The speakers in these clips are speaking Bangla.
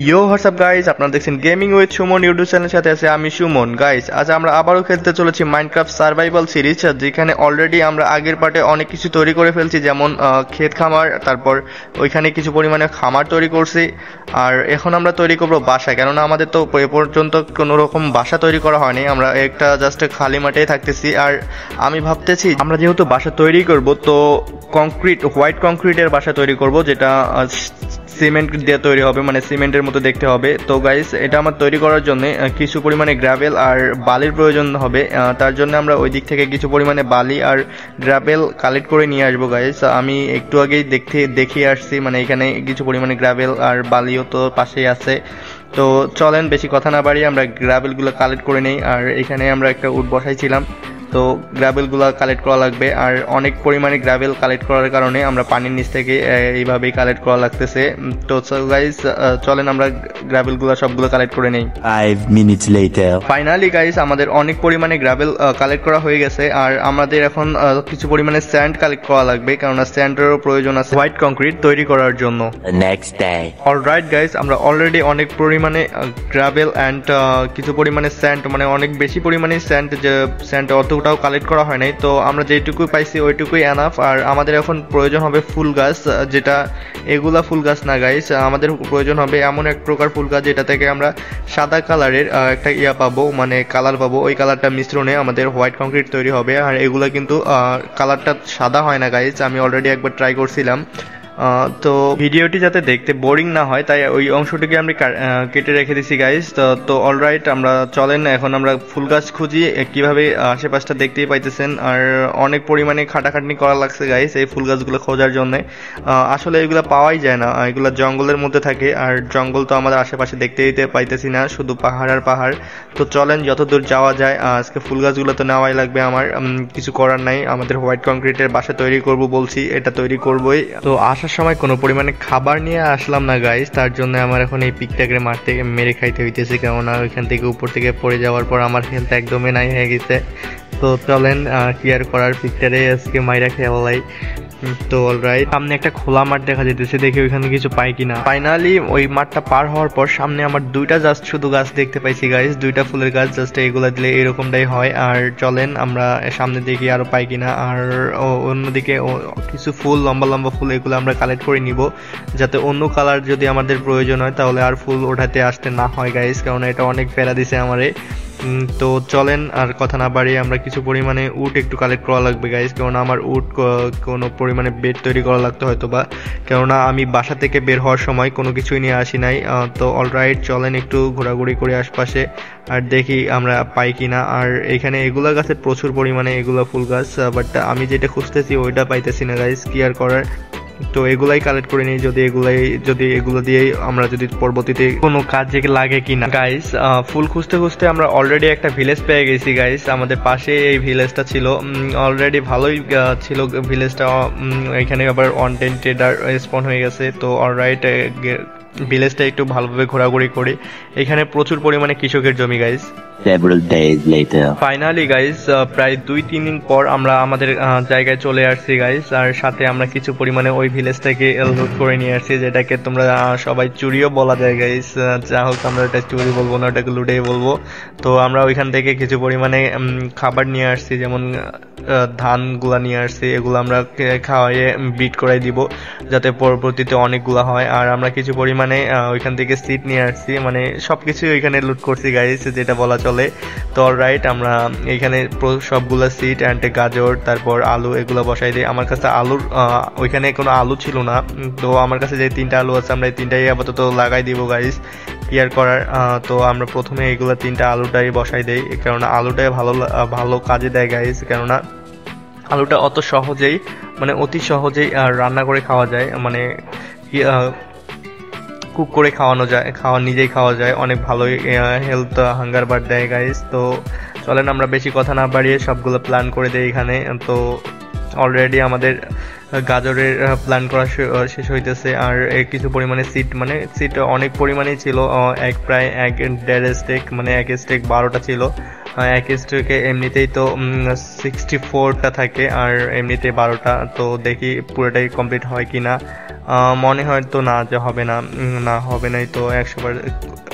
ইয়ো হোয়াটসঅ্যাপ গাইস, আপনারা দেখছেন গেমিং উইথ সুমন ইউটিউব চ্যানেলের সাথে আছে আমি সুমন। গাইস, আজ আমরা আবারও খেলতে চলেছি মাইনক্রাফট সার্ভাইভাল সিরিজ, যেখানে অলরেডি আমরা আগের পার্টে অনেক কিছু তৈরি করে ফেলছি, যেমন ক্ষেত খামার, তারপর ওইখানে কিছু পরিমাণে খামার তৈরি করছি। আর এখন আমরা তৈরি করবো বাসা, কেননা আমাদের তো এ পর্যন্ত কোনো রকম বাসা তৈরি করা হয়নি, আমরা একটা জাস্ট খালি মাঠেই থাকতেছি। আর আমি ভাবতেছি আমরা যেহেতু বাসা তৈরি করব, তো হোয়াইট কংক্রিটের বাসা তৈরি করব, যেটা সিমেন্ট দিয়ে তৈরি হবে, মানে সিমেন্টের মতো দেখতে হবে। তো গাইস, এটা আমার তৈরি করার জন্য কিছু পরিমাণে গ্রাভেল আর বালির প্রয়োজন হবে। তার জন্য আমরা ওই দিক থেকে কিছু পরিমাণে বালি আর গ্রাভেল কালেক্ট করে নিয়ে আসবো। গাইস, আমি একটু আগেই দেখিয়ে আসছি, মানে এখানে কিছু পরিমাণে গ্রাভেল আর বালিও তো পাশেই আছে। তো চলেন বেশি কথা না বাড়িয়ে আমরা গ্রাভেলগুলো কালেক্ট করে নেই। আর এখানে আমরা একটা উড বসাইছিলাম, তো গ্রাভেলগুলো কালেক্ট করা লাগবে। আর অনেক পরিমাণে গ্রাভেল কালেক্ট করার কারণে আমরা পানির নিচ থেকে এইভাবেই কালেক্ট করা লাগতেছে। তো গাইস, চলেন আমরা গ্রাভেলগুলো সবগুলো কালেক্ট করে নেই। 5 minutes later. ফাইনালি গাইস, আমাদের অনেক পরিমাণে গ্রাভেল কালেক্ট করা হয়ে গেছে। আর আমাদের এখন কিছু পরিমাণে স্যান্ড কালেক্ট করা লাগবে, কারণ স্যান্ডেরও প্রয়োজন আছে হোয়াইট কংক্রিট তৈরি করার জন্য। The next day. Alright guys, আমরা অলরেডি অনেক পরিমাণে গ্রাভেল অ্যান্ড কিছু পরিমাণে স্যান্ড, মানে অনেক বেশি পরিমাণে স্যান্ড অতটাও কালেক্ট করা হয় নাই। তো আমরা যেটুকু পাইছি ওইটুকুই এনাফ। আর আমাদের এখন প্রয়োজন হবে ফুল গাছ, যেটা এগুলা ফুল গাছ না গাইস, আমাদের প্রয়োজন হবে এমন এক প্রকার ফুল গাছ যেটা থেকে আমরা সাদা কালারের একটা পাবো, মানে কালার পাবো। ওই কালারটা মিশ্রণে আমাদের হোয়াইট কংক্রিট তৈরি হবে। আর এগুলা কিন্তু কালারটা সাদা হয় না গাইস, আমি অলরেডি একবার ট্রাই করছিলাম। তো ভিডিওটি যাতে দেখতে বোরিং না হয়, তাই ওই অংশটিকে আমি কেটে রেখে দিছি গাইস। তো অলরাইট, আমরা চলেন এখন আমরা ফুল গাছ খুঁজি, কিভাবে আশেপাশটা দেখতেই পাইতেছেন। আর অনেক পরিমাণে খাটাখাটনি করা লাগছে গাইস এই ফুল গাছগুলো খোঁজার জন্য। আসলে এগুলো পাওয়াই যায় না, এগুলো জঙ্গলের মধ্যে থাকে। আর জঙ্গল তো আমাদের আশেপাশে দেখতে পাইতেছি না, শুধু পাহাড় আর পাহাড়। তো চলেন যতদূর যাওয়া যায়, আজকে ফুল গাছগুলো তো নেওয়াই লাগবে আমার, কিছু করার নাই। আমাদের হোয়াইট কংক্রিটের বাসা তৈরি করব বলছি, এটা তৈরি করবই। তো আসার সময় কোনো পরিমাণে খাবার নিয়ে আসলাম না গাইস, তার জন্য আমার এখন এই পিকটাকে মেরে খাইতে হইতেছে, কেননা ওইখান থেকে উপর থেকে পড়ে যাওয়ার পর আমার হেলথ একদমই নাই হয়ে গেছে। তো চলেন কি আর করার, পিকটারে আজকে মাইরা খেয়ালাই। তো অলরাইট, সামনে একটা খোলা মাঠ দেখা যেতেছে, দেখি ওইখানে কিছু পাই কিনা। ফাইনালি ওই মাঠটা পার হওয়ার পর সামনে আমার দুইটা জাস্ট শুধু গাছ দেখতে পাইছি গাইস, দুইটা ফুলের গাছ। জাস্ট এগুলা দিলে এরকমটাই হয়। আর চলেন আমরা সামনে দেখি আরো পাই কিনা। আর অন্যদিকে কিছু ফুল, লম্বা লম্বা ফুল, এগুলো আমরা কালেক্ট করে নিব, যাতে অন্য কালার যদি আমাদের প্রয়োজন হয় তাহলে আর ফুল ওঠাতে আসতে না হয় গাইস, কারণ এটা অনেক প্যারা দিছে আমারে। তো চলেন আর কথা না বাড়িয়ে আমরা কিছু পরিমাণে উড একটু কালেক্ট করা লাগবে গাইস, কেননা আমার উড কোনো পরিমাণে বেড তৈরি করা লাগতে হয়তো বা, কেননা আমি বাসা থেকে বের হওয়ার সময় কোনো কিছুই নিয়ে আসি নাই। তো অলরাইট, চলেন একটু ঘোরাঘুরি করে আশপাশে আর দেখি আমরা পাই কিনা। আর এখানে এগুলা গাছের প্রচুর পরিমাণে এগুলা ফুল গাছ, বাট আমি যেটা খুঁজতেছি ওইটা পাইতেছি না গাইস, কি আর করার। তো এগুলাই কালেক্ট করে নিই, যদি এগুলো দিয়েই আমরা যদি পরবর্তীতে কোনো কাজে লাগে কিনা। গাইস, ফুল খুঁজতে খুঁজতে আমরা অলরেডি একটা ভিলেজ পেয়ে গেছি গাইস, আমাদের পাশে এই ভিলেজটা ছিল, অলরেডি ভালোই ছিল ভিলেজটা। এখানে আবার অনটেন ট্রেডার স্পন হয়ে গেছে। তো অলরাইট, ভিলেজটা একটু ভালোভাবে ঘোরাঘুরি করি। এখানে প্রচুর পরিমাণে কৃষকের জমি guys. Several days later. Finally guys, প্রায় 2-3 দিন পর আমরা আমাদের জায়গায় চলে আসছি গাইস। আর সাথে আমরা কিছু পরিমাণে ওই ভিলেজ থেকে লুট করে নিয়ে আসছি, যেটাকে তোমরা সবাই চুরিও বলা যায় গাইস। যা হোক, আমরা এটা চুরি বলবো না, ওটাকে লুটেই বলবো। তো আমরা ওইখান থেকে কিছু পরিমাণে খাবার নিয়ে আসছি, যেমন ধানগুলা নিয়ে আসছি, এগুলো আমরা খাওয়াইয়ে বিট করাই দিব, যাতে পরবর্তীতে অনেকগুলা হয়। আর আমরা কিছু পরিমাণে ওইখান থেকে সিট নিয়ে আসছি, মানে সবকিছু ওইখানে লুট করছি গাইস, যেটা বলা চলে। তো অলরাইট, আমরা এইখানে সবগুলা সিট অ্যান্ড গাজর, তারপর আলু, এগুলো বসাই দিই। আমার কাছে ওইখানে কোনো আলু ছিল না, তো আমার কাছে যে 3টা আলু আছে, আমরা এই 3টাই আপাতত লাগাই দিব গাইস, কি আর করার। তো আমরা প্রথমে এইগুলা 3টা আলুটাই বসাই দেই, কেননা আলুটাই ভালো কাজে দেয় গাইস, কেননা আলুটা অতি সহজেই রান্না করে খাওয়া যায়, মানে কুক করে নিজেই খাওয়া যায়, অনেক ভালোই হেলথ হাঙ্গার বার দেয় গাইস। তো চলেন আমরা বেশি কথা না বাড়িয়ে সবগুলো প্ল্যান করে দেই এখানে। তো অলরেডি আমাদের গাজরের প্ল্যান করা শেষ হইতেছে। আর কিছু পরিমাণে সিট অনেক পরিমাণেই ছিল, প্রায় 1.5 স্টেক, মানে 1 স্টেক 12টা ছিল। এক স্ট্রোকে এমনিতেই তো 64টা থাকে আর এমনিতে 12টা। তো দেখি পুরোটাই কমপ্লিট হয় কি না। মনে হয় তো না, যে হবে না, না হবে নাই তো 100বার,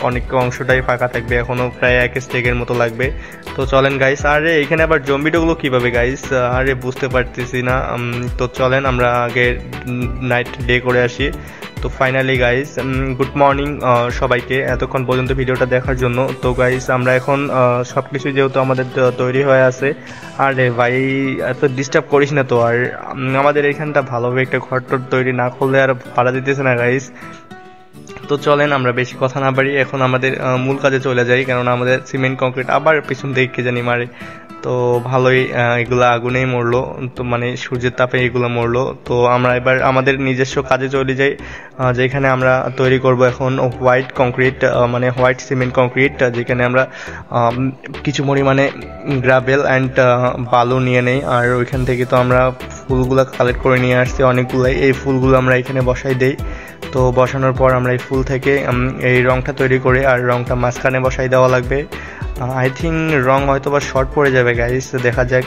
অনেক অংশটাই ফাঁকা থাকবে, এখনো প্রায় 1 স্টেকের মতো লাগবে। তো চলেন গাইস। আরে এখানে আবার জম্বিটোগুলো কিভাবে গাইস? আরে বুঝতে পারতেছি না। তো চলেন আমরা আগে নাইট ডে করে আসি। তো ফাইনালি গাইস, গুড মর্নিং সবাইকে এতক্ষণ পর্যন্ত ভিডিওটা দেখার জন্য। তো গাইস আমরা এখন সবকিছু যেহেতু আমাদের তৈরি হয়ে আছে, আরে ভাই এত ডিস্টার্ব করিস না তো। আর আমাদের এখানটা ভালোভাবে একটা ঘর তৈরি না করলে আর পারা দিতেছে না গাইস। তো চলেন আমরা বেশি কথা না বাড়ি, এখন আমাদের মূল কাজে চলে যাই, কারণ আমাদের সিমেন্ট কংক্রিট আবার পিছন থেকে কে জানি মারে। তো ভালোই এগুলা আগুনেই মরলো, তো মানে সূর্যের তাপে এগুলো মরলো। তো আমরা এবার আমাদের নিজস্ব কাজে চলে যাই, যেখানে আমরা তৈরি করব এখন হোয়াইট কংক্রিট, মানে হোয়াইট সিমেন্ট কংক্রিট, যেখানে আমরা কিছু পরিমাণে গ্রাভেল অ্যান্ড বালু নিয়ে নেই। আর ওইখান থেকে তো আমরা ফুলগুলো কালেক্ট করে নিয়ে আসছি অনেকগুলাই, এই ফুলগুলো আমরা এখানে বসাই দেই। তো বসানোর পর আমরা এই ফুল থেকে এই রংটা তৈরি করে, আর রংটা মাঝখানে বসাই দেওয়া লাগবে। আই থিঙ্ক রং হয়তো বা শর্ট পড়ে যাবে গাইস, দেখা যাক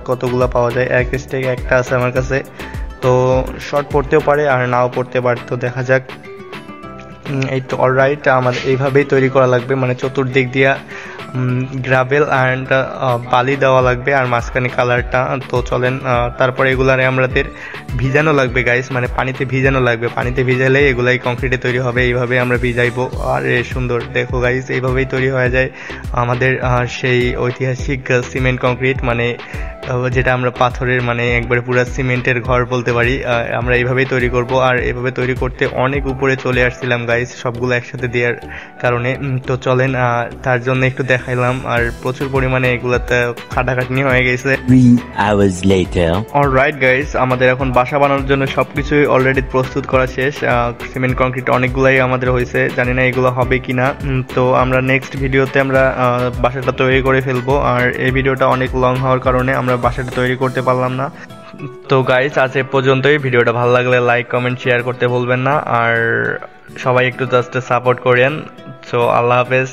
কতগুলো পাওয়া যায়। এক স্টেক একটা আছে আমার কাছে, তো শর্ট পড়তেও পারে আর নাও পড়তে পারে, তো দেখা যাক। এই তো অলরাইট, আমাদের এইভাবেই তৈরি করা লাগবে, মানে চতুর্দিক দিয়া গ্রাভেল অ্যান্ড বালি দেওয়া লাগবে আর মাঝখানে কালারটা। তো চলেন তারপরে এগুলারে আমাদের ভিজানো লাগবে গাইস, মানে পানিতে ভিজানো লাগবে, পানিতে ভিজালে এগুলাই কংক্রিটে তৈরি হবে। এইভাবে আমরা ভিজাইবো। আর সুন্দর দেখো গাইস, এইভাবেই তৈরি হয়ে যায় আমাদের সেই ঐতিহাসিক সিমেন্ট কংক্রিট, মানে যেটা আমরা পাথরের, মানে একবারে পুরো সিমেন্টের ঘর বলতে পারি। আমরা এইভাবেই তৈরি করব। আর এভাবে তৈরি করতে অনেক উপরে চলে আসছিলাম গাইস, সবগুলো একসাথে দেওয়ার কারণে। তো চলেন তার জন্য একটু দেখাইলাম, আর প্রচুর পরিমাণে এগুলাতে খাটাখাটনি হয়ে গেছে। 3 hours later. অলরাইট গাইস, আমাদের এখন বাসা বানানোর জন্য সবকিছুই অলরেডি প্রস্তুত করা শেষ। সিমেন্ট কংক্রিট অনেকগুলাই আমাদের হয়েছে, জানি না এগুলো হবে কিনা। তো আমরা নেক্সট ভিডিওতে আমরা বাসাটা তৈরি করে ফেলবো। আর এই ভিডিওটা অনেক লং হওয়ার কারণে আমরা বাসাটা তৈরি করতে পারলাম না। তো গাইস আজ এ পর্যন্তই। ভিডিওটা ভালো লাগলে লাইক কমেন্ট শেয়ার করতে ভুলবেন না, আর সবাই একটু জাস্ট সাপোর্ট করেন। সো আল্লাহ হাফেজ।